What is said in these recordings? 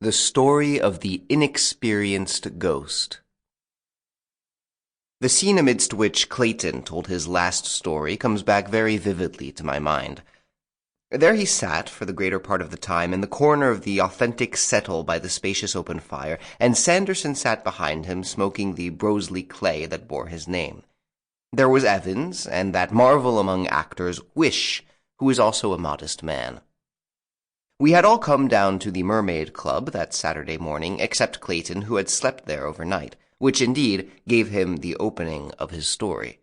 The Story of the Inexperienced Ghost. The scene amidst which Clayton told his last story comes back very vividly to my mind. There he sat, for the greater part of the time, in the corner of the authentic settle by the spacious open fire, and Sanderson sat behind him, smoking the Broseley clay that bore his name. There was Evans, and that marvel among actors, Wish, who was also a modest man. We had all come down to the Mermaid Club that Saturday morning, except Clayton, who had slept there overnight, which indeed gave him the opening of his story.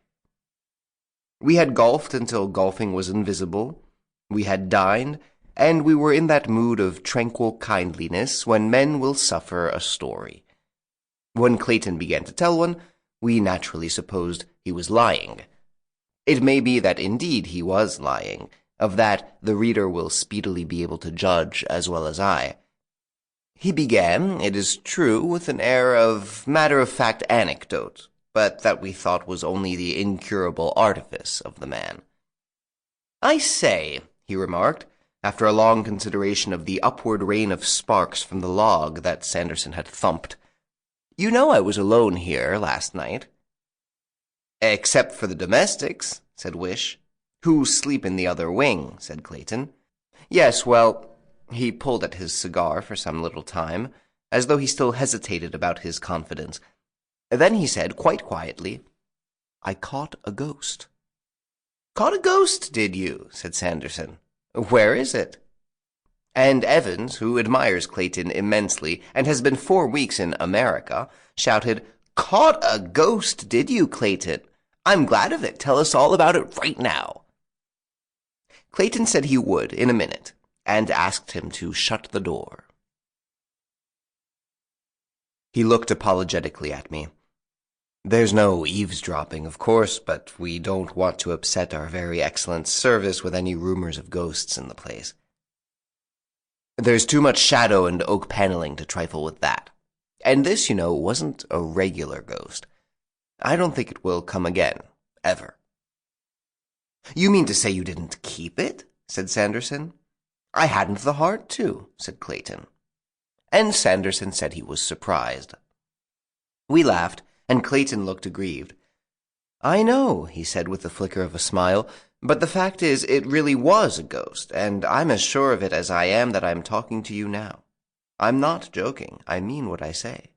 We had golfed until golfing was invisible, we had dined, and we were in that mood of tranquil kindliness when men will suffer a story. When Clayton began to tell one, we naturally supposed he was lying. It may be that indeed he was lying. Of that the reader will speedily be able to judge as well as I. He began, it is true, with an air of matter-of-fact anecdote, but that we thought was only the incurable artifice of the man. "I say," he remarked, after a long consideration of the upward rain of sparks from the log that Sanderson had thumped, "you know I was alone here last night." "Except for the domestics," said Wish. "Who sleep in the other wing," said Clayton. "Yes, well—" He pulled at his cigar for some little time, as though he still hesitated about his confidence. Then he said, quite quietly, "I caught a ghost." "Caught a ghost, did you?" said Sanderson. "Where is it?" And Evans, who admires Clayton immensely and has been 4 weeks in America, shouted, "Caught a ghost, did you, Clayton? I'm glad of it. Tell us all about it right now." Clayton said he would in a minute, and asked him to shut the door. He looked apologetically at me. "There's no eavesdropping, of course, but we don't want to upset our very excellent service with any rumors of ghosts in the place. There's too much shadow and oak paneling to trifle with that. And this, you know, wasn't a regular ghost. I don't think it will come again, ever." "You mean to say you didn't keep it?" said Sanderson. "I hadn't the heart to," said Clayton. And Sanderson said he was surprised. We laughed, and Clayton looked aggrieved. "I know," he said with the flicker of a smile, "but the fact is it really was a ghost, and I'm as sure of it as I am that I'm talking to you now. I'm not joking. I mean what I say."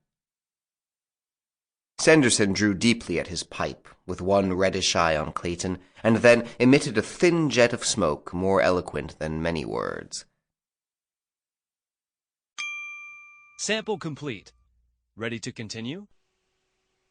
Sanderson drew deeply at his pipe, with one reddish eye on Clayton, and then emitted a thin jet of smoke more eloquent than many words. Sample complete. Ready to continue?